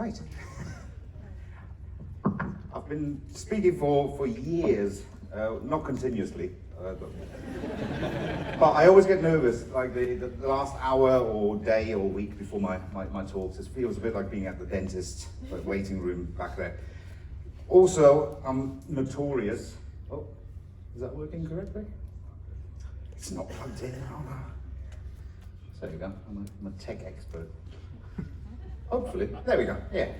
Right. I've been speaking for years, not continuously, but I always get nervous, like the last hour or day or week before my talks. It feels a bit like being at the dentist, like waiting room back there. Also, I'm notorious. Oh, is that working correctly? It's not plugged in. Oh, no. So there we go. I'm a tech expert. Hopefully. There we go. Yeah.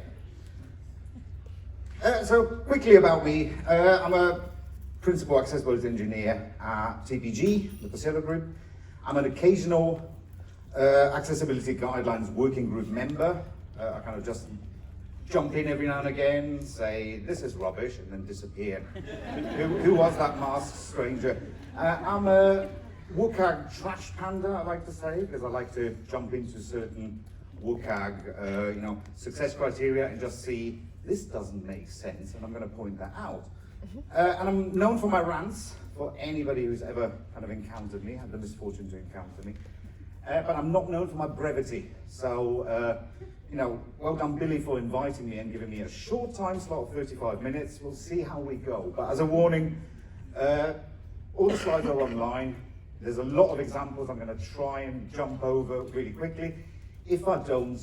So quickly about me. I'm a principal accessibility engineer at TPG, the Pacific Group. I'm an occasional accessibility guidelines working group member. I kind of just jump in every now and again, say this is rubbish, and then disappear. Who was that masked stranger? I'm a WCAG trash panda, I like to say, because I like to jump into certain WCAG success criteria and just see this doesn't make sense, and I'm going to point that out. And I'm known for my rants, for anybody who's ever kind of encountered me, had the misfortune to encounter me. But I'm not known for my brevity. So, well done, Billy, for inviting me and giving me a short time slot of 35 minutes. We'll see how we go. But as a warning, all the slides are online. There's a lot of examples I'm going to try and jump over really quickly. If I don't,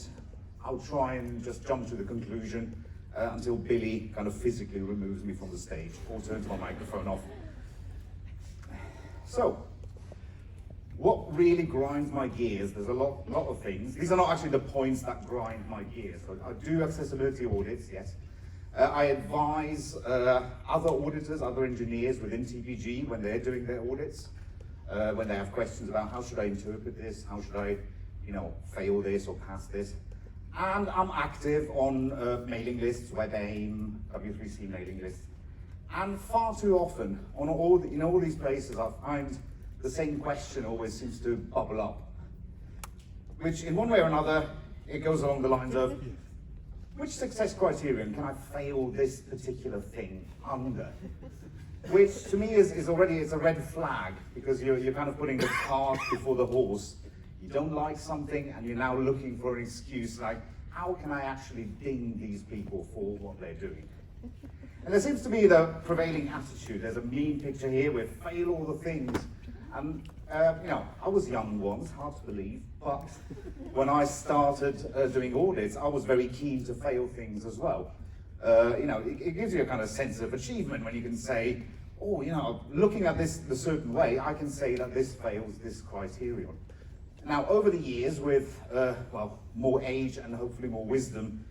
I'll try and just jump to the conclusion until Billy kind of physically removes me from the stage or turns my microphone off. So, what really grinds my gears? There's a lot of things. These are not actually the points that grind my gears. So I do accessibility audits, yes. I advise other auditors, other engineers within TPG when they're doing their audits, when they have questions about how should I interpret this, how should I, fail this or pass this. And I'm active on mailing lists, WebAIM, W3C mailing lists. And far too often, in all these places, I find the same question always seems to bubble up. Which, in one way or another, it goes along the lines of, which success criterion can I fail this particular thing under? Which, to me, is already a red flag, because you're kind of putting the cart before the horse. You don't like something, and you're now looking for an excuse like, how can I actually ding these people for what they're doing? And there seems to be the prevailing attitude. There's a meme picture here with fail all the things. And, I was young once, hard to believe, but when I started doing audits, I was very keen to fail things as well. It gives you a kind of sense of achievement when you can say, oh, looking at this a certain way, I can say that this fails this criterion. Now, over the years, with more age and hopefully more wisdom,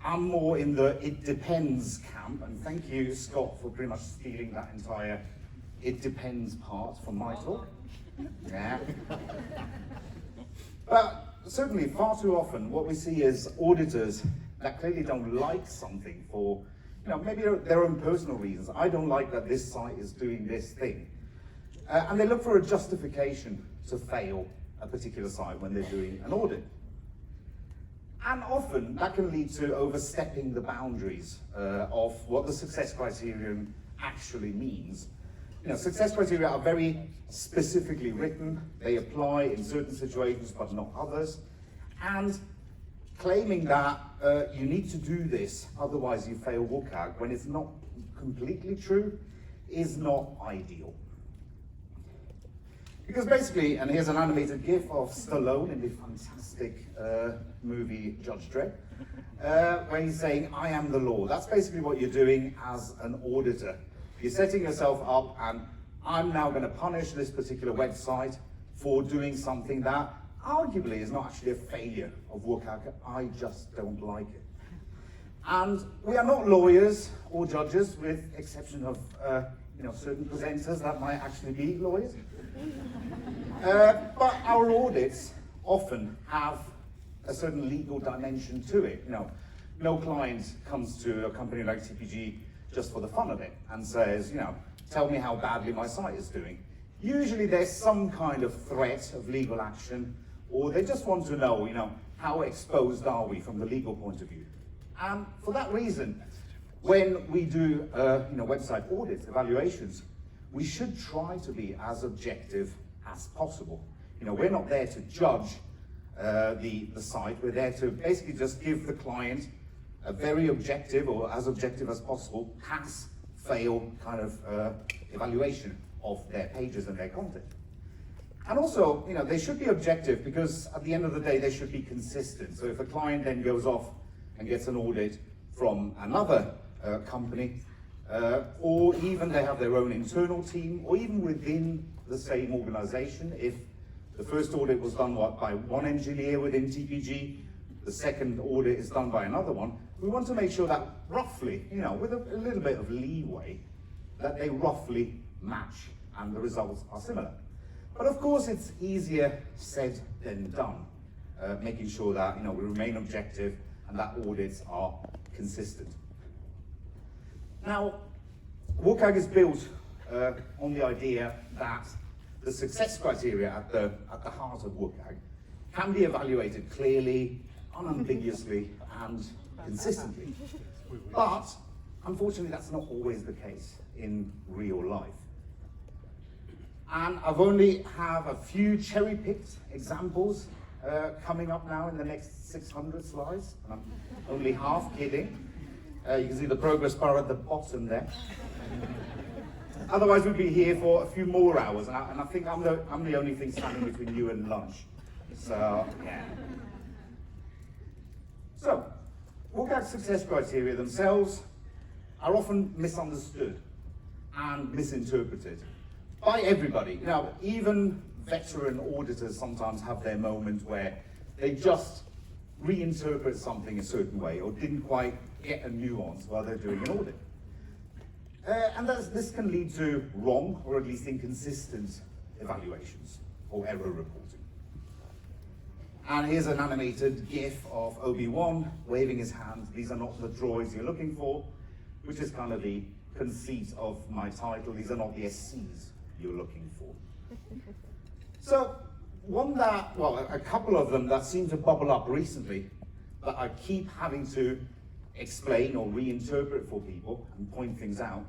I'm more in the it depends camp, and thank you, Scott, for pretty much stealing that entire it depends part from my talk. Yeah. But certainly, far too often, what we see is auditors that clearly don't like something for, maybe their own personal reasons. I don't like that this site is doing this thing. And they look for a justification to fail a particular site when they're doing an audit. And often that can lead to overstepping the boundaries of what the success criterion actually means. Success criteria are very specifically written. They apply in certain situations but not others. And claiming that you need to do this, otherwise you fail WCAG, when it's not completely true, is not ideal. Because basically, and here's an animated GIF of Stallone in the fantastic movie Judge Dredd, where he's saying, I am the law. That's basically what you're doing as an auditor. You're setting yourself up, and I'm now going to punish this particular website for doing something that arguably is not actually a failure of WCAG. I just don't like it. And we are not lawyers or judges, with exception of certain presenters that might actually be lawyers. But our audits often have a certain legal dimension to it. No client comes to a company like TPG just for the fun of it and says, tell me how badly my site is doing. Usually there's some kind of threat of legal action, or they just want to know, how exposed are we from the legal point of view. And for that reason, when we do website audits, evaluations, we should try to be as objective as possible. We're not there to judge the site. We're there to basically just give the client a very objective, or as objective as possible, pass, fail kind of evaluation of their pages and their content. And also, they should be objective because at the end of the day, they should be consistent. So if a client then goes off and gets an audit from another company, or even they have their own internal team, or even within the same organization, if the first audit was done by one engineer within TPG, the second audit is done by another one, we want to make sure that roughly, with a little bit of leeway, that they roughly match and the results are similar. But of course, it's easier said than done, making sure that we remain objective and that audits are consistent. Now, WCAG is built on the idea that the success criteria at the heart of WCAG can be evaluated clearly, unambiguously, and consistently. But unfortunately, that's not always the case in real life. And I've only have a few cherry-picked examples coming up now in the next 600 slides. And I'm only half kidding. You can see the progress bar at the bottom there. Otherwise, we'd be here for a few more hours, and I think I'm the only thing standing between you and lunch. So, yeah. So, WCAG success criteria themselves are often misunderstood and misinterpreted by everybody. Now, even veteran auditors sometimes have their moment where they just reinterpret something a certain way or didn't quite get a nuance while they're doing an audit. And this can lead to wrong, or at least inconsistent, evaluations or error reporting. And here's an animated GIF of Obi-Wan waving his hand. These are not the droids you're looking for, which is kind of the conceit of my title. These are not the SCs you're looking for. So, a couple of them that seem to bubble up recently that I keep having to explain or reinterpret for people and point things out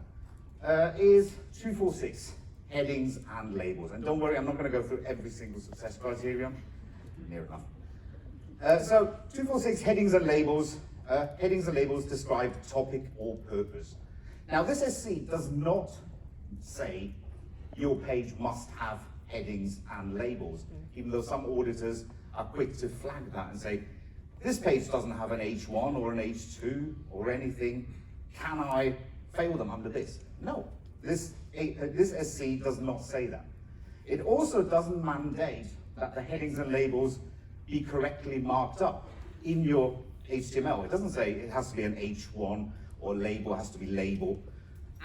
is 246, headings and labels. And don't worry, I'm not going to go through every single success criterion, near enough. So 246, headings and labels. Headings and labels describe topic or purpose. Now this SC does not say your page must have headings and labels, even though some auditors are quick to flag that and say, this page doesn't have an H1 or an H2 or anything. Can I fail them under this? No, this SC does not say that. It also doesn't mandate that the headings and labels be correctly marked up in your HTML. It doesn't say it has to be an H1 or label has to be label.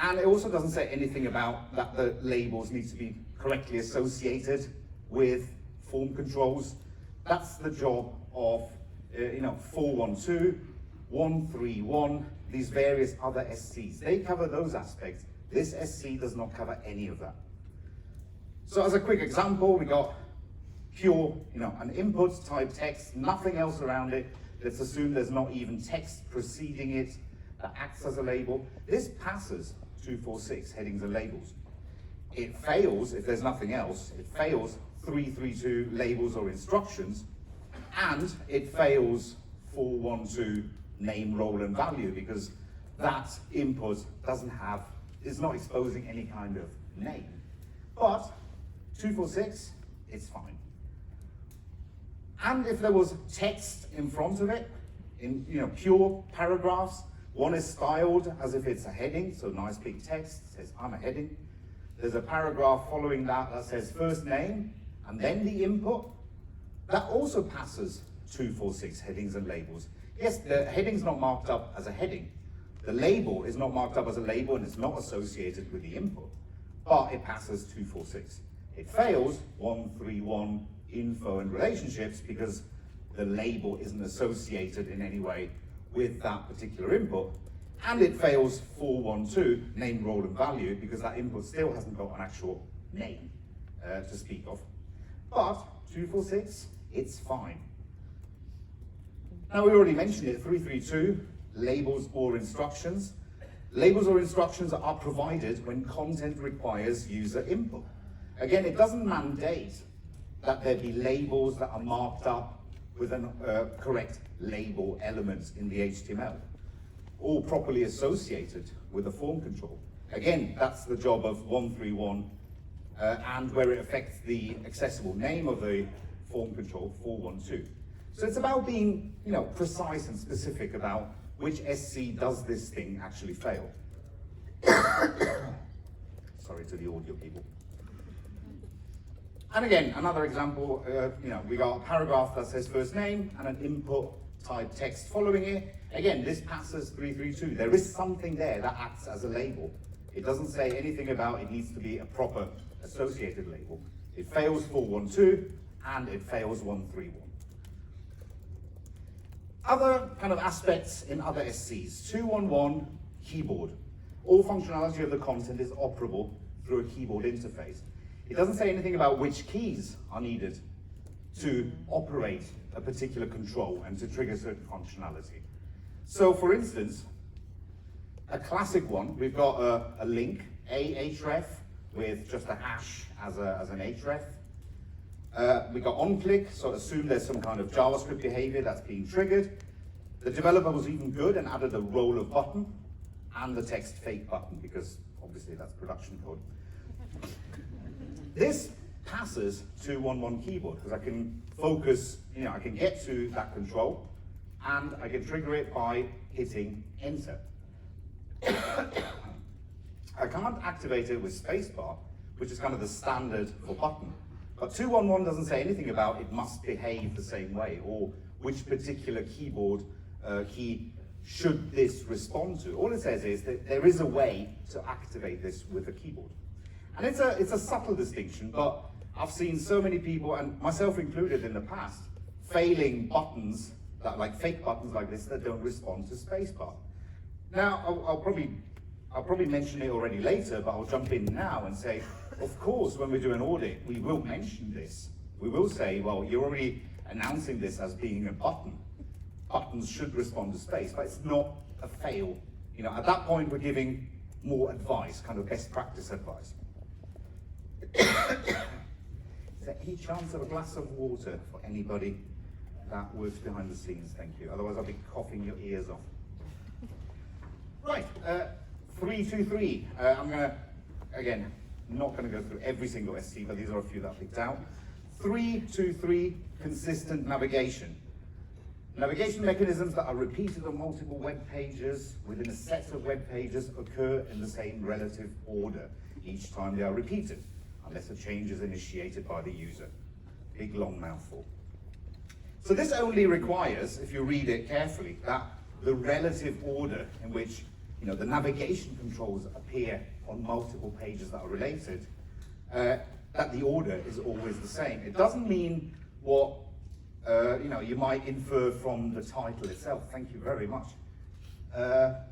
And it also doesn't say anything about that the labels need to be correctly associated with form controls. That's the job of 412, 131, these various other SCs. They cover those aspects. This SC does not cover any of that. So as a quick example, we got pure, an input type text, nothing else around it. Let's assume there's not even text preceding it that acts as a label. This passes 246, headings and labels. It fails, if there's nothing else, it fails 332, labels or instructions, and it fails 412, name, role, and value, because that input is not exposing any kind of name. But 246, it's fine. And if there was text in front of it, in pure paragraphs, one is styled as if it's a heading, so nice big text, says I'm a heading. There's a paragraph following that says first name, and then the input. That also passes 246, headings and labels. Yes, the heading's not marked up as a heading. The label is not marked up as a label and it's not associated with the input, but it passes 246. It fails 131, info and relationships, because the label isn't associated in any way with that particular input. And it fails 412, name, role, and value, because that input still hasn't got an actual name to speak of. But 246, it's fine. Now, we already mentioned it, 332, labels or instructions. Labels or instructions are provided when content requires user input. Again, it doesn't mandate that there be labels that are marked up with an correct label element in the HTML, all properly associated with the form control. Again, that's the job of 131, and where it affects the accessible name of the form control 412. So it's about being, precise and specific about which SC does this thing actually fail. Sorry to the audio people. And again, another example, we got a paragraph that says first name and an input type text following it. Again, this passes 332. There is something there that acts as a label. It doesn't say anything about it needs to be a proper associated label. It fails 412 and it fails 131. Other kind of aspects in other SCs. 211 keyboard. All functionality of the content is operable through a keyboard interface. It doesn't say anything about which keys are needed to operate a particular control and to trigger certain functionality. So for instance, a classic one, we've got a link, a href, with just a hash as an href. We got onClick, so assume there's some kind of JavaScript behavior that's being triggered. The developer was even good and added a roll of button and the text fake button, because obviously that's production code. This passes 211 keyboard, because I can focus, I can get to that control and I can trigger it by hitting enter. I can't activate it with spacebar, which is kind of the standard for button. But 211 doesn't say anything about it must behave the same way, or which particular keyboard key should this respond to. All it says is that there is a way to activate this with a keyboard. And it's a subtle distinction, but I've seen so many people, and myself included in the past, failing buttons, like fake buttons like this, that don't respond to spacebar. Now, I'll probably mention it already later, but I'll jump in now and say, of course, when we do an audit, we will mention this. We will say, well, you're already announcing this as being a button. Buttons should respond to space, but it's not a fail. At that point, we're giving more advice, kind of best practice advice. Is there any chance of a glass of water for anybody that works behind the scenes? Thank you. Otherwise, I'll be coughing your ears off. Right, 323. I'm gonna, again, not gonna go through every single SC, but these are a few that I picked out. 323, consistent navigation. Navigation mechanisms that are repeated on multiple web pages within a set of web pages occur in the same relative order each time they are repeated, unless a change is initiated by the user. Big long mouthful. So this only requires, if you read it carefully, that the relative order in which the navigation controls appear on multiple pages that are related, that the order is always the same. It doesn't mean what you might infer from the title itself. Thank you very much. That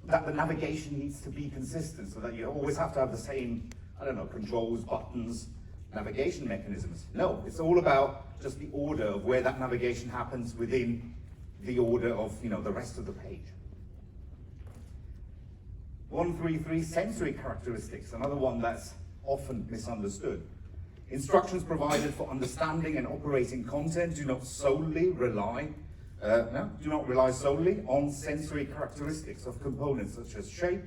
the navigation needs to be consistent, so that you always have to have the same, controls, buttons, navigation mechanisms. No, it's all about just the order of where that navigation happens within the order of the rest of the page. 133, sensory characteristics, another one that's often misunderstood. Instructions provided for understanding and operating content do not rely solely on sensory characteristics of components such as shape,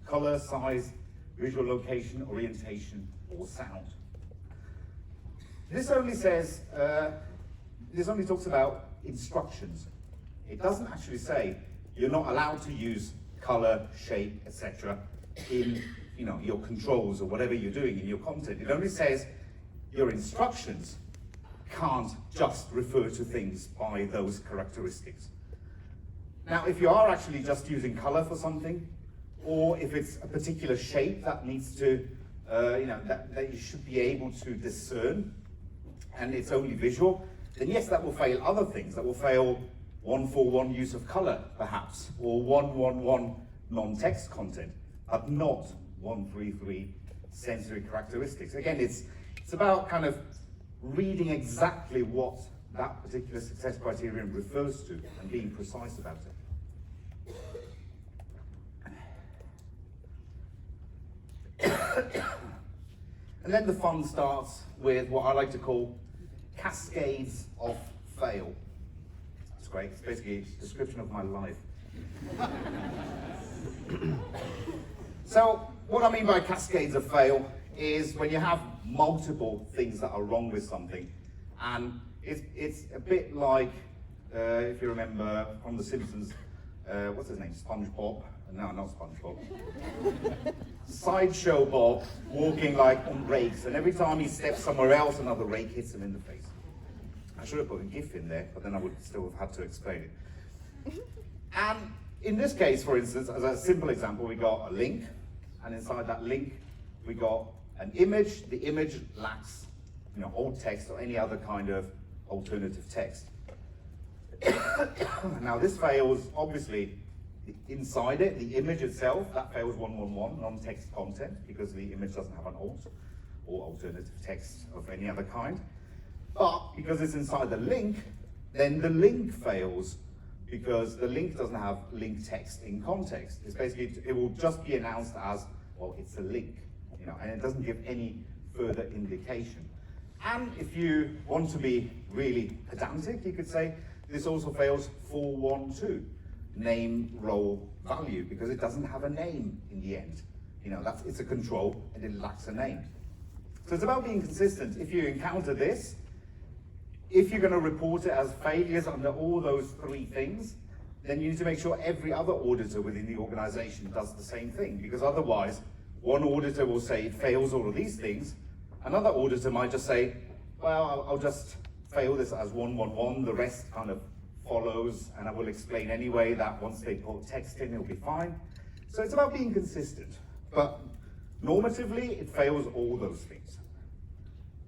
color, size, visual location, orientation, or sound. This only talks about instructions. It doesn't actually say you're not allowed to use color, shape, etc. in your controls or whatever you're doing in your content. It only says your instructions can't just refer to things by those characteristics. Now, if you are actually just using color for something, or if it's a particular shape that needs to, that you should be able to discern, and it's only visual, then yes, that will fail other things. That will fail 141 use of color, perhaps, or 111 non-text content, but not 133 sensory characteristics. Again, it's about kind of reading exactly what that particular success criterion refers to and being precise about it. And then the fun starts with what I like to call cascades of fail. It's great. It's basically a description of my life. So what I mean by cascades of fail is when you have multiple things that are wrong with something, and it's a bit like, if you remember from The Simpsons, what's his name, SpongeBob? No, not SpongeBob. Sideshow Bob walking like on rakes, and every time he steps somewhere else, another rake hits him in the face. I should have put a GIF in there, but then I would still have had to explain it. And in this case, for instance, as a simple example, we got a link, and inside that link, we got an image. The image lacks, alt text or any other kind of alternative text. Now this fails, obviously, inside it, the image itself, that fails 111, non-text content, because the image doesn't have an alt or alternative text of any other kind. But because it's inside the link, then the link fails, because the link doesn't have link text in context. It's basically, it will just be announced as, well, it's a link, and it doesn't give any further indication. And if you want to be really pedantic, you could say this also fails 412, name, role, value, because it doesn't have a name in the end. It's a control and it lacks a name. So it's about being consistent. If you encounter this, if you're going to report it as failures under all those three things, then you need to make sure every other auditor within the organization does the same thing, because otherwise one auditor will say it fails all of these things, another auditor might just say, well, I'll just fail this as 111, the rest kind of follows, and I will explain anyway that once they put text in, it'll be fine. So it's about being consistent, but normatively, it fails all those things.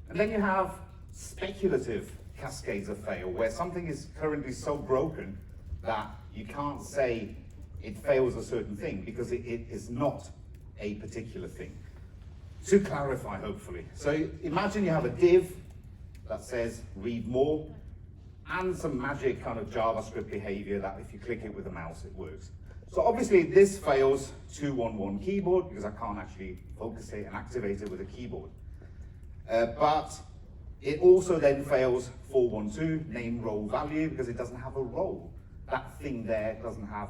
And then you have speculative cascades of fail, where something is currently so broken that you can't say it fails a certain thing, because it is not a particular thing. To clarify, hopefully. So imagine you have a div that says read more, and some magic kind of JavaScript behavior that if you click it with a mouse, it works. So obviously this fails 211 keyboard, because I can't actually focus it and activate it with a keyboard. But it also then fails 412, name, role, value, because it doesn't have a role. That thing there doesn't have,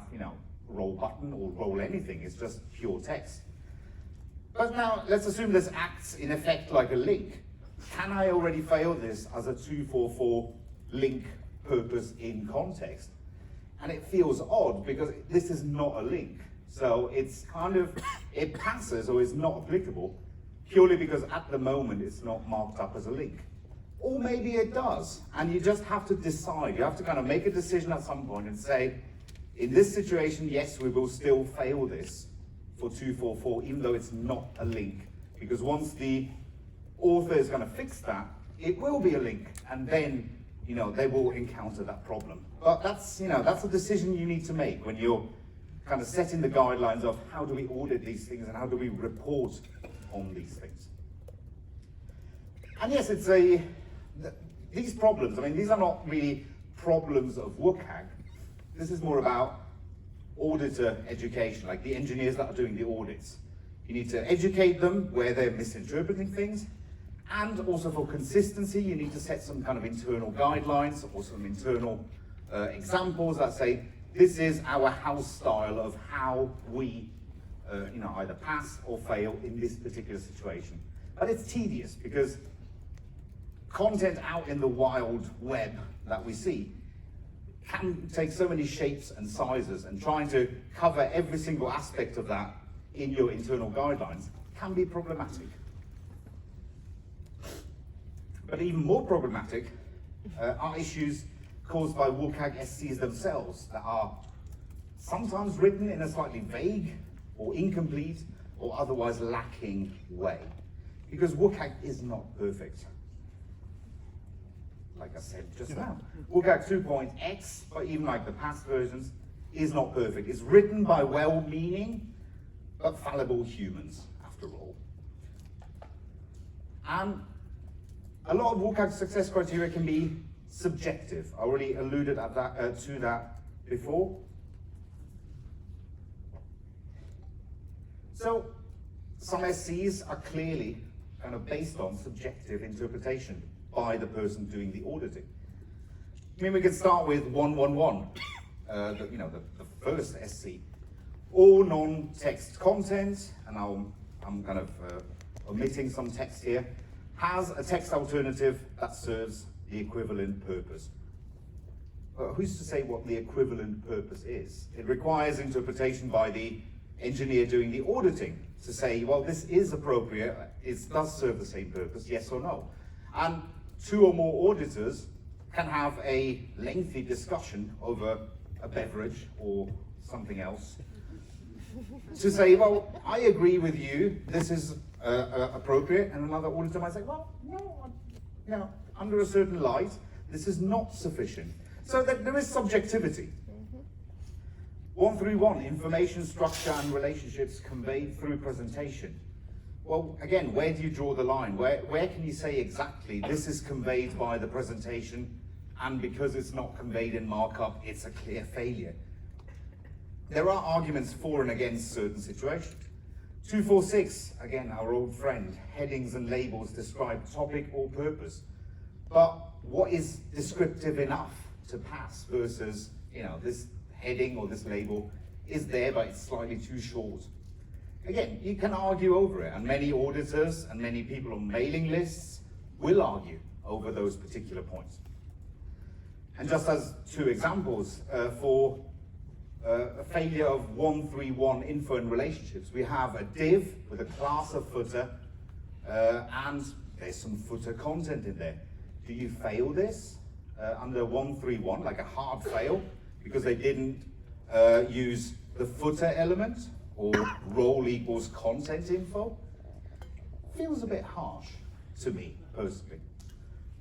role button or role anything, it's just pure text. But now let's assume this acts in effect like a link. Can I already fail this as a 244 link purpose in context? And it feels odd because this is not a link. So it's kind of, it passes or is not applicable purely because at the moment it's not marked up as a link. Or maybe it does, and you just have to decide. You have to kind of make a decision at some point and say, in this situation, yes, we will still fail this for 244, even though it's not a link. Because once the author is going to fix that, it will be a link, and then they will encounter that problem. But that's a decision you need to make when you're kind of setting the guidelines of how do we audit these things and how do we report on these things. And yes, it's these problems, these are not really problems of WCAG. This is more about auditor education, like the engineers that are doing the audits. You need to educate them where they're misinterpreting things, and also for consistency, you need to set some kind of internal guidelines or some internal examples that say, this is our house style of how we either pass or fail in this particular situation. But it's tedious because content out in the wild web that we see can take so many shapes and sizes, and trying to cover every single aspect of that in your internal guidelines can be problematic. But even more problematic are issues caused by WCAG SCs themselves that are sometimes written in a slightly vague or incomplete or otherwise lacking way. Because WCAG is not perfect. Like I said just now. WCAG 2.x, but even like the past versions, is not perfect. It's written by well-meaning but fallible humans, after all. And a lot of WCAG success criteria can be subjective. I already alluded to that before. So some SCs are clearly kind of based on subjective interpretation by the person doing the auditing. I mean, we could start with 111, the first SC. All non-text content, and I'm kind of omitting some text here, has a text alternative that serves the equivalent purpose. Who's to say what the equivalent purpose is? It requires interpretation by the engineer doing the auditing to say, well, this is appropriate, it does serve the same purpose, yes or no. And two or more auditors can have a lengthy discussion over a beverage or something else to say, well, I agree with you, this is appropriate, and another auditor might say, well, no, under a certain light, this is not sufficient. So that there is subjectivity. 131, information structure and relationships conveyed through presentation. Well, again, where do you draw the line? Where can you say exactly this is conveyed by the presentation, and because it's not conveyed in markup, it's a clear failure? There are arguments for and against certain situations. 246, again, our old friend, headings and labels describe topic or purpose. But what is descriptive enough to pass versus, this heading or this label is there, but it's slightly too short? Again, you can argue over it, and many auditors and many people on mailing lists will argue over those particular points. And just as two examples, for a failure of 131 info and relationships, we have a div with a class of footer, and there's some footer content in there. Do you fail this under 131, like a hard fail, because they didn't use the footer element, or role equals content info? Feels a bit harsh to me, personally.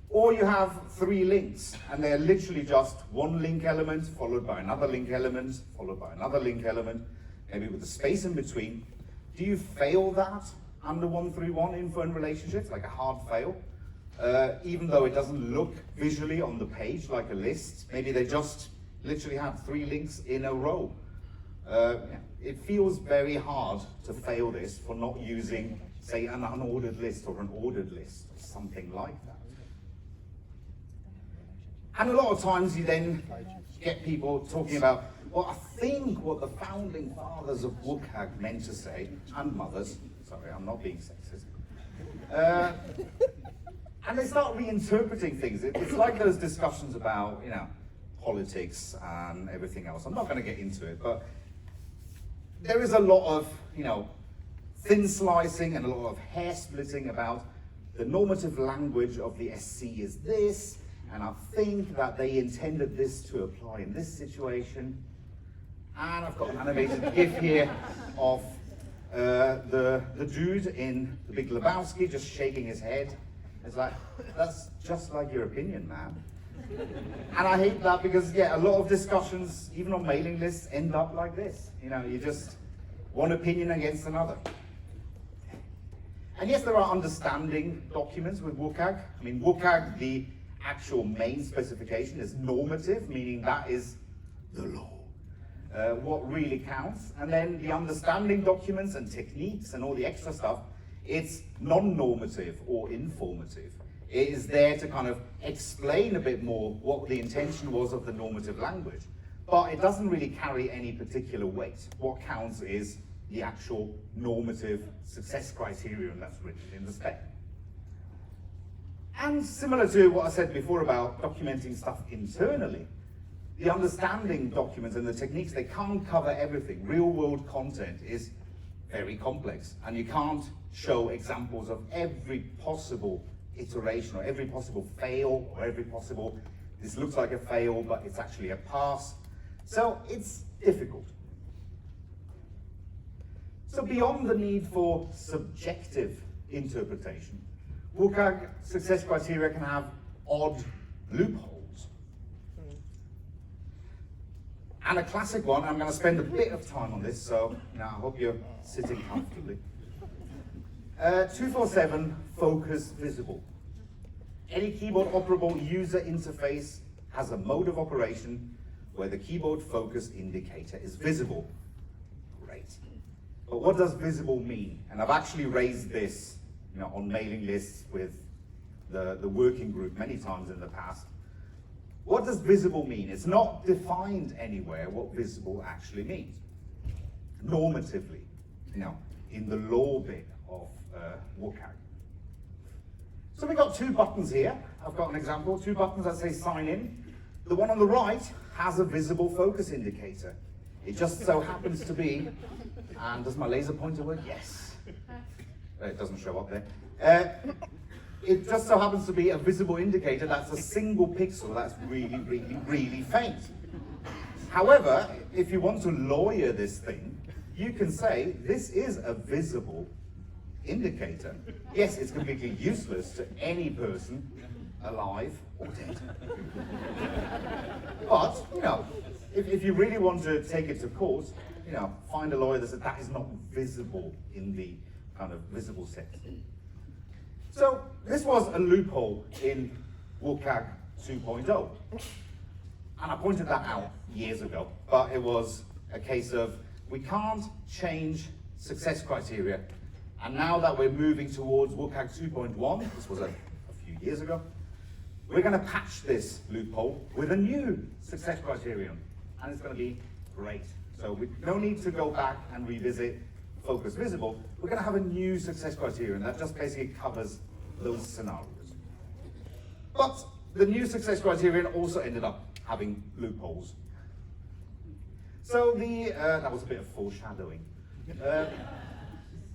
Or you have three links, and they're literally just one link element, followed by another link element, followed by another link element, maybe with a space in between. Do you fail that under 131 info and relationships, like a hard fail? Even though it doesn't look visually on the page like a list, maybe they just literally have three links in a row. It feels very hard to fail this for not using, say, an unordered list or an ordered list, or something like that. And a lot of times you then get people talking about, well, I think what the founding fathers of WCAG meant to say, and mothers, sorry, I'm not being sexist, and they start reinterpreting things. It's like those discussions about, politics and everything else. I'm not going to get into it, but there is a lot of, thin slicing and a lot of hair splitting about the normative language of the SC is this, and I think that they intended this to apply in this situation. And I've got an animated GIF here of the dude in The Big Lebowski just shaking his head. It's like, that's just like your opinion, man. And I hate that because, a lot of discussions, even on mailing lists, end up like this. You just one opinion against another. And yes, there are understanding documents with WCAG. I mean, WCAG, the actual main specification is normative, meaning that is the law. What really counts. And then the understanding documents and techniques and all the extra stuff, it's non-normative or informative. It is there to kind of explain a bit more what the intention was of the normative language, but it doesn't really carry any particular weight. What counts is the actual normative success criterion that's written in the spec. And similar to what I said before about documenting stuff internally, the understanding documents and the techniques, they can't cover everything. Real world content is very complex, and you can't show examples of every possible iteration or every possible fail or every possible, this looks like a fail, but it's actually a pass. So it's difficult. So beyond the need for subjective interpretation, WCAG success criteria can have odd loopholes. And a classic one, I'm going to spend a bit of time on this, so I hope you're sitting comfortably. 247, focus visible. Any keyboard operable user interface has a mode of operation where the keyboard focus indicator is visible. Great. But what does visible mean? And I've actually raised this on mailing lists with the working group many times in the past. What does visible mean? It's not defined anywhere what visible actually means. Normatively, in the law bit of WCAG. So we've got two buttons here. I've got an example, two buttons that say sign in. The one on the right has a visible focus indicator. It just so happens to be, and does my laser pointer work? Yes. It doesn't show up there. It just so happens to be a visible indicator that's a single pixel that's really, really, really faint. However, if you want to lawyer this thing, you can say this is a visible indicator. Yes, it's completely useless to any person, alive or dead. But, if you really want to take it to court, find a lawyer that says that is not visible in the kind of visible sense. So this was a loophole in WCAG 2.0. And I pointed that out years ago, but it was a case of we can't change success criteria. And now that we're moving towards WCAG 2.1, this was a few years ago, we're going to patch this loophole with a new success criterion. And it's going to be great. So we no need to go back and revisit focus visible. We're going to have a new success criterion that just basically covers those scenarios. But the new success criterion also ended up having loopholes. So that was a bit of foreshadowing.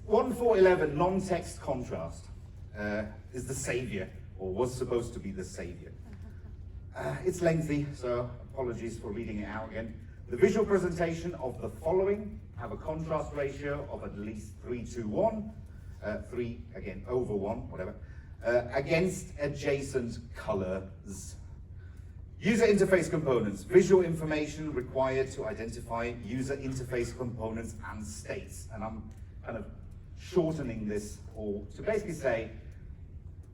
1.4.11 non-text contrast is the savior, or was supposed to be the savior. It's lengthy, so apologies for reading it out again. The visual presentation of the following have a contrast ratio of at least 3:1, 3 again over 1, whatever, against adjacent colors. User interface components, visual information required to identify user interface components and states. And I'm kind of shortening this all to basically say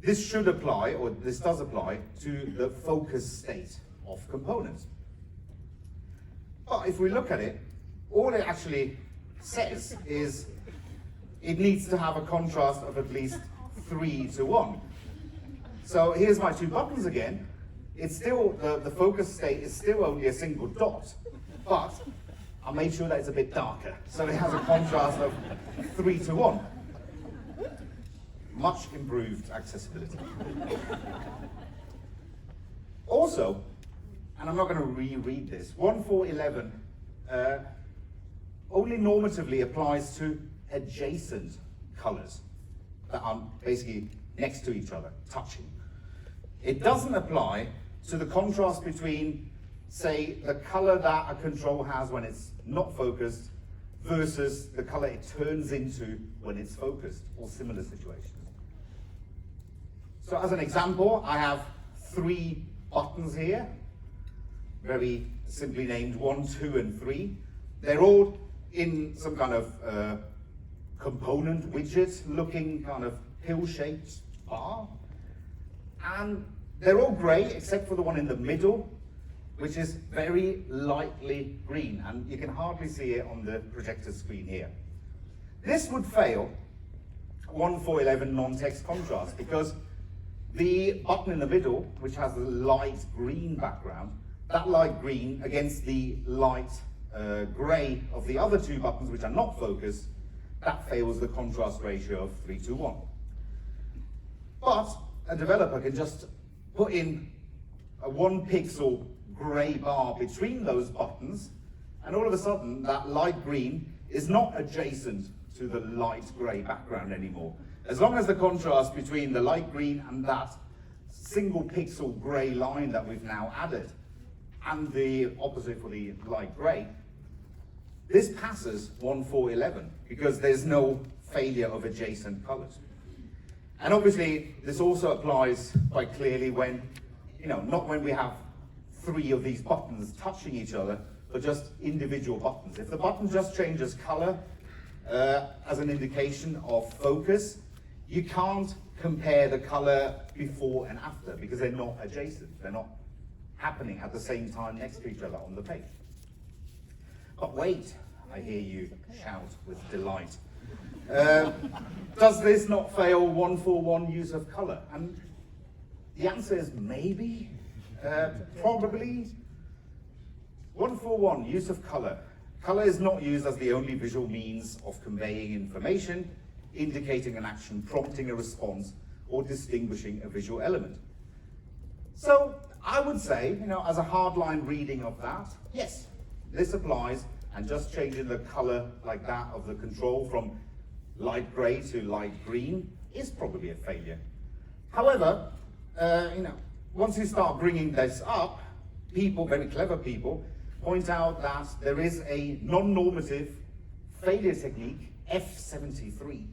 this should apply, or this does apply, to the focus state of components. But if we look at it, all it actually says is it needs to have a contrast of at least 3:1. So here's my two buttons again. It's still, the focus state is still only a single dot, but I made sure that it's a bit darker. So it has a contrast of 3:1. Much improved accessibility. Also, and I'm not going to reread this, 1.4.11 only normatively applies to adjacent colors that are basically next to each other, touching. It doesn't apply to the contrast between, say, the color that a control has when it's not focused versus the color it turns into when it's focused, or similar situations. So as an example, I have 3 buttons here, very simply named 1, 2, and 3. They're all in some kind of component widget looking kind of pill-shaped bar. And they're all gray except for the one in the middle, which is very lightly green, and you can hardly see it on the projector screen here. This would fail 1.4.11 non-text contrast because the button in the middle, which has the light green background, that light green against the light gray of the other 2 buttons which are not focused, that fails the contrast ratio of 3:1. But a developer can just put in a 1 pixel gray bar between those buttons, and all of a sudden that light green is not adjacent to the light gray background anymore. As long as the contrast between the light green and that single pixel gray line that we've now added, and the opposite for the light gray, this passes 1.4.11 because there's no failure of adjacent colors. And obviously, this also applies quite clearly when, not when we have 3 of these buttons touching each other, but just individual buttons. If the button just changes color as an indication of focus, you can't compare the color before and after because they're not adjacent. They're not happening at the same time next to each other on the page. But wait, I hear you shout with delight. Does this not fail 1.4.1 use of color? And the answer is maybe. Probably 141, use of color. Color is not used as the only visual means of conveying information, indicating an action, prompting a response, or distinguishing a visual element. So I would say, as a hardline reading of that, yes, this applies, and just changing the color like that of the control from light gray to light green is probably a failure. However, once you start bringing this up, people, very clever people, point out that there is a non-normative failure technique, F73,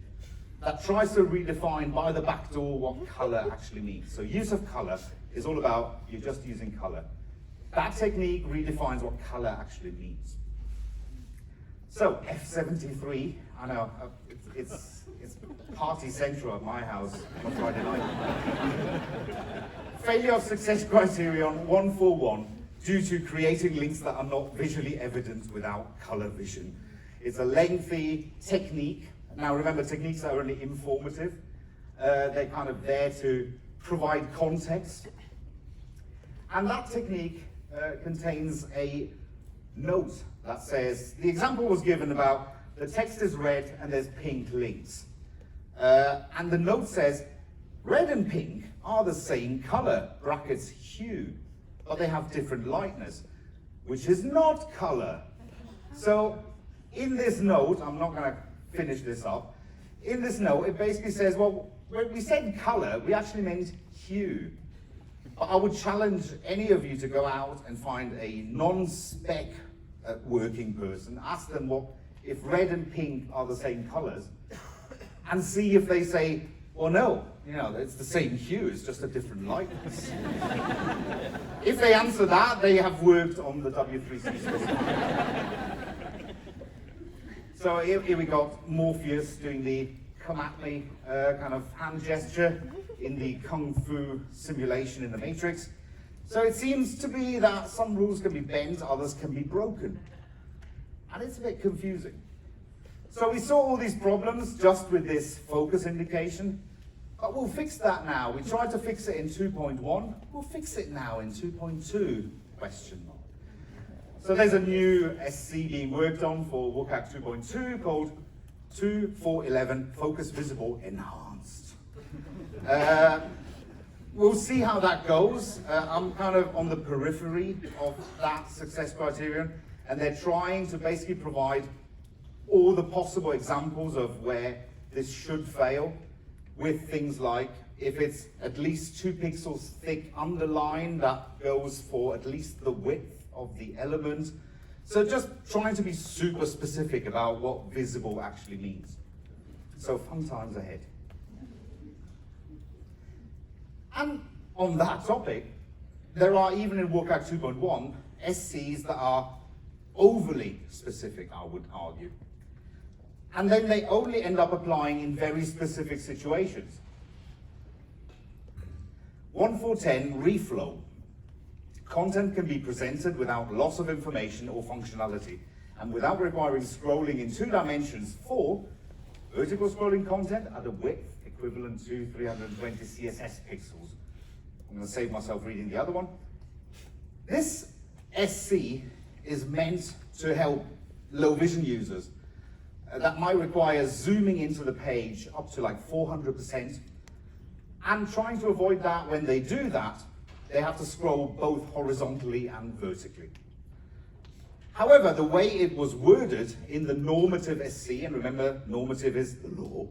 that tries to redefine by the back door what color actually means. So use of color is all about you're just using color. That technique redefines what color actually means. So F73, I know it's party central at my house on a Friday night. Failure of success criterion 141 due to creating links that are not visually evident without color vision. It's a lengthy technique. Now remember, techniques are only informative. They're kind of there to provide context. And that technique contains a note that says, the example was given about the text is red and there's pink links. And the note says, red and pink are the same color, brackets hue, but they have different lightness, which is not color. So in this note, I'm not going to finish this up. In this note, it basically says, well, when we said color, we actually meant hue. But I would challenge any of you to go out and find a non-spec working person, ask them if red and pink are the same colors, and see if they say, well, no, it's the same hue, it's just a different lightness. If they answer that, they have worked on the W3C system. So here we got Morpheus doing the come at me kind of hand gesture in the Kung Fu simulation in the Matrix. So it seems to be that some rules can be bent, others can be broken. And it's a bit confusing. So we saw all these problems just with this focus indication, but we'll fix that now. We tried to fix it in 2.1, we'll fix it now in 2.2, question mark. So there's a new SC being worked on for WCAG 2.2 called 2.4.11 Focus Visible Enhanced. We'll see how that goes. I'm kind of on the periphery of that success criterion, and they're trying to basically provide all the possible examples of where this should fail, with things like if it's at least 2 pixels thick underline, that goes for at least the width of the element. So just trying to be super specific about what visible actually means. So fun times ahead. And on that topic, there are, even in WCAG 2.1, SCs that are overly specific, I would argue. And then they only end up applying in very specific situations. 1.4.10, reflow. Content can be presented without loss of information or functionality, and without requiring scrolling in 2 dimensions for vertical scrolling content at a width equivalent to 320 CSS pixels. I'm going to save myself reading the other one. This SC is meant to help low vision users that might require zooming into the page up to like 400%, and trying to avoid that. When they do that, they have to scroll both horizontally and vertically. However, the way it was worded in the normative SC, and remember, normative is the law,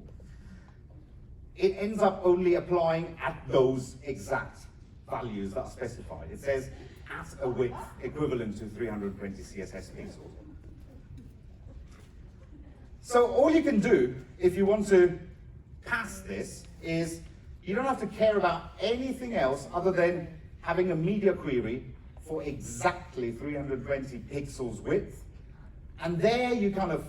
it ends up only applying at those exact values that are specified. It says at a width equivalent to 320 CSS pixels. So all you can do if you want to pass this is you don't have to care about anything else other than having a media query for exactly 320 pixels width. And there you kind of,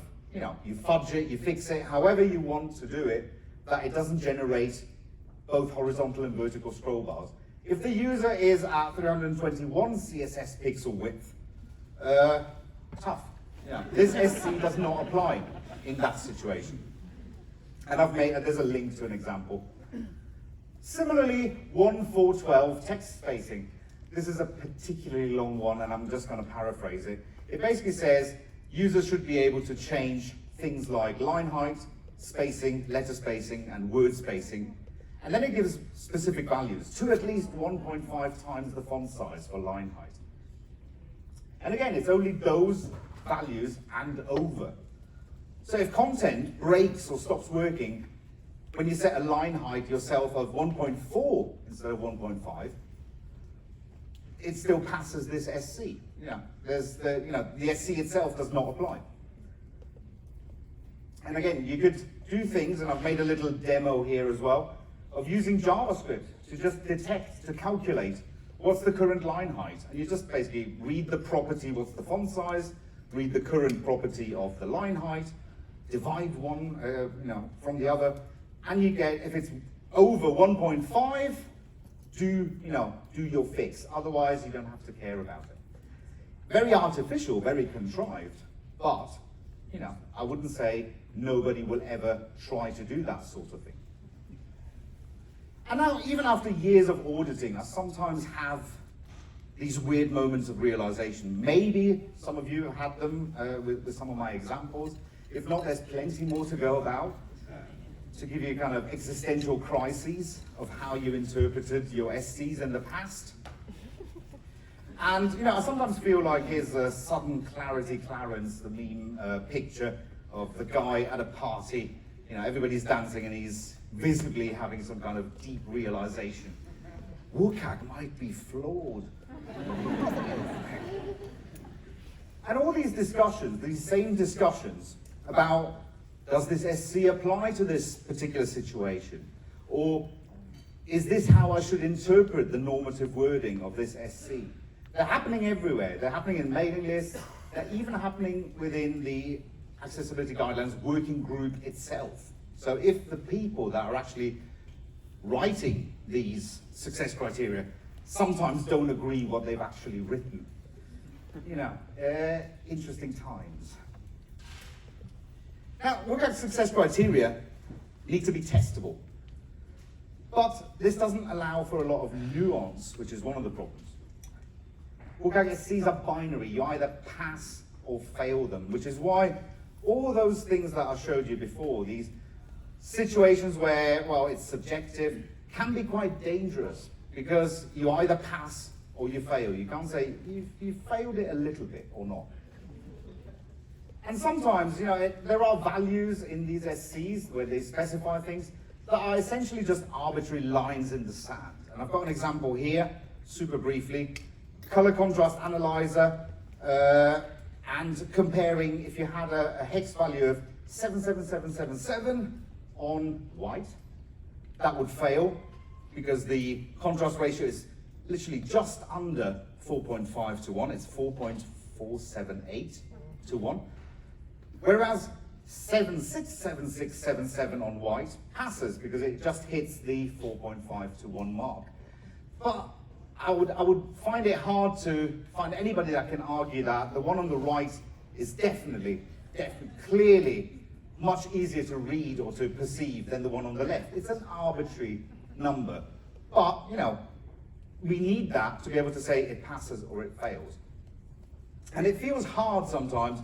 you fudge it, you fix it, however you want to do it, that it doesn't generate both horizontal and vertical scroll bars. If the user is at 321 CSS pixel width, tough. This SC does not apply in that situation. And there's a link to an example. Similarly, 1.4.12 text spacing. This is a particularly long one, and I'm just going to paraphrase it. It basically says users should be able to change things like line height, spacing, letter spacing, and word spacing. And then it gives specific values to at least 1.5 times the font size for line height. And again, it's only those values and over. So if content breaks or stops working, when you set a line height yourself of 1.4 instead of 1.5, it still passes this SC. The SC itself does not apply. And again, you could do things, and I've made a little demo here as well, of using JavaScript to just detect, to calculate what's the current line height. And you just basically read the property, what's the font size, read the current property of the line height, divide one from the other, and you get, if it's over 1.5, do your fix. Otherwise, you don't have to care about it. Very artificial, very contrived, but I wouldn't say nobody will ever try to do that sort of thing. And now, even after years of auditing, I sometimes have these weird moments of realization. Maybe some of you have had them with some of my examples. If not, there's plenty more to go about to give you kind of existential crises of how you interpreted your SCs in the past. And I sometimes feel like here's a sudden clarity Clarence, the meme picture of the guy at a party. Everybody's dancing and he's visibly having some kind of deep realization. WCAG might be flawed. And all these discussions, these same discussions about, does this SC apply to this particular situation? Or is this how I should interpret the normative wording of this SC? They're happening everywhere. They're happening in mailing lists. They're even happening within the accessibility guidelines working group itself. So if the people that are actually writing these success criteria sometimes don't agree what they've actually written, interesting times. Now, WCAG success criteria need to be testable. But this doesn't allow for a lot of nuance, which is one of the problems. WCAG SCs are binary. You either pass or fail them, which is why all those things that I showed you before, these situations where, it's subjective, can be quite dangerous because you either pass or you fail. You can't say, you failed it a little bit or not. And sometimes, there are values in these SCs where they specify things that are essentially just arbitrary lines in the sand. And I've got an example here, super briefly. Color contrast analyzer, and comparing if you had a hex value of 77777 on white, that would fail because the contrast ratio is literally just under 4.5 to 1. It's 4.478 to 1. Whereas 767677 on white passes because it just hits the 4.5 to 1 mark. But I would find it hard to find anybody that can argue that the one on the right is definitely, clearly much easier to read or to perceive than the one on the left. It's an arbitrary number. But, we need that to be able to say it passes or it fails. And it feels hard sometimes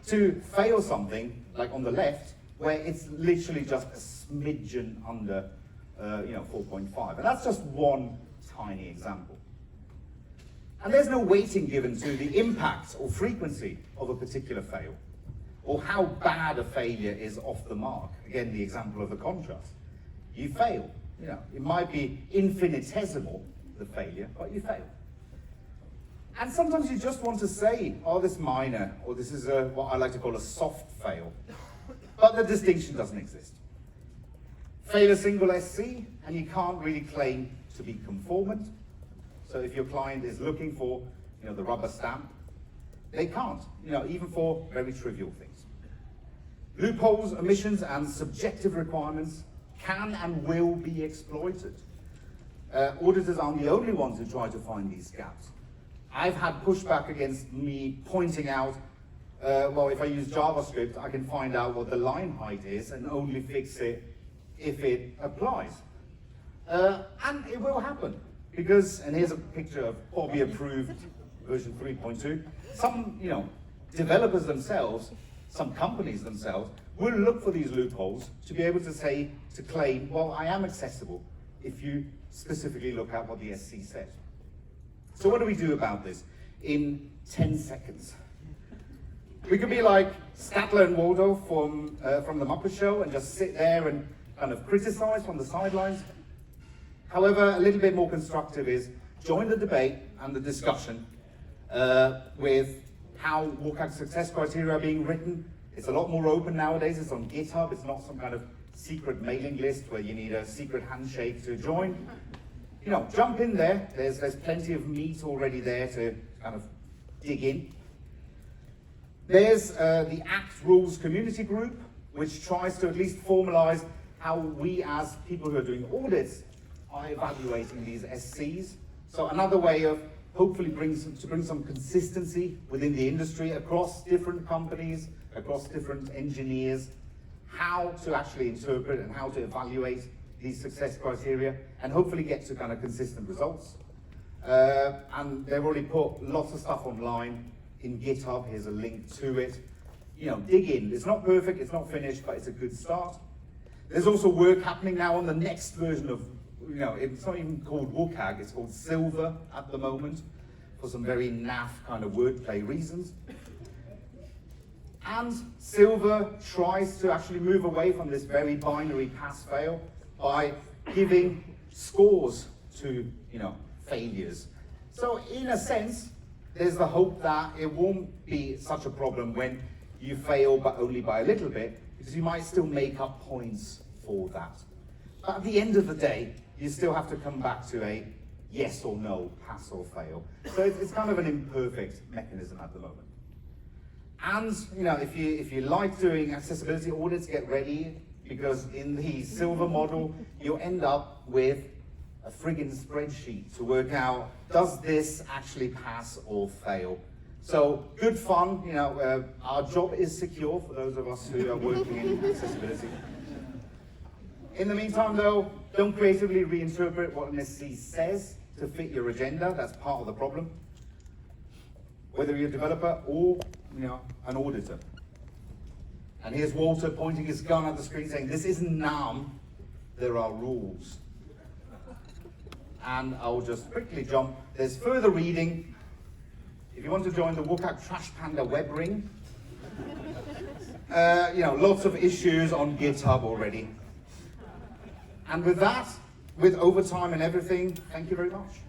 to fail something, like on the left, where it's literally just a smidgen under 4.5. And that's just one tiny example. And there's no weighting given to the impact or frequency of a particular fail, or how bad a failure is off the mark. Again, the example of the contrast. You fail. It might be infinitesimal, the failure, but you fail. And sometimes you just want to say, this is minor, or this is what I like to call a soft fail. But the distinction doesn't exist. Fail a single SC, and you can't really claim to be conformant. So if your client is looking for, the rubber stamp, they can't, even for very trivial things. Loopholes, omissions, and subjective requirements can and will be exploited. Auditors aren't the only ones who try to find these gaps. I've had pushback against me pointing out, if I use JavaScript, I can find out what the line height is and only fix it if it applies. And it will happen. Because, and here's a picture of Bobby approved version 3.2, some, developers themselves, some companies themselves, will look for these loopholes to be able to say, to claim, well, I am accessible, if you specifically look at what the SC says. So what do we do about this in 10 seconds? We could be like Statler and Waldorf from the Muppet Show and just sit there and kind of criticize from the sidelines. However, a little bit more constructive is join the debate and the discussion with how WCAG success criteria are being written. It's a lot more open nowadays. It's on GitHub. It's not some kind of secret mailing list where you need a secret handshake to join. Jump in there. There's plenty of meat already there to kind of dig in. There's the ACT Rules community group, which tries to at least formalize how we as people who are doing audits are evaluating these SCs. So another way of hopefully bring some consistency within the industry across different companies, across different engineers, how to actually interpret and how to evaluate these success criteria, and hopefully get to kind of consistent results. And they've already put lots of stuff online in GitHub. Here's a link to it. Dig in. It's not perfect, it's not finished, but it's a good start. There's also work happening now on the next version of, it's not even called WCAG, it's called Silver at the moment, for some very naff kind of wordplay reasons. And Silver tries to actually move away from this very binary pass-fail by giving scores to, failures. So in a sense, there's the hope that it won't be such a problem when you fail, but only by a little bit, because you might still make up points for that. But at the end of the day, you still have to come back to a yes or no, pass or fail. So it's kind of an imperfect mechanism at the moment. And if you like doing accessibility audits, get ready, because in the Silver model, you end up with a friggin' spreadsheet to work out, does this actually pass or fail? So good fun, our job is secure for those of us who are working in accessibility. In the meantime though, don't creatively reinterpret what an SC says to fit your agenda. That's part of the problem. Whether you're a developer or an auditor. And here's Walter pointing his gun at the screen saying, this isn't NAM, there are rules. And I'll just quickly jump. There's further reading. If you want to join the WCAG Trash Panda web ring, lots of issues on GitHub already. And with that, with overtime and everything, thank you very much.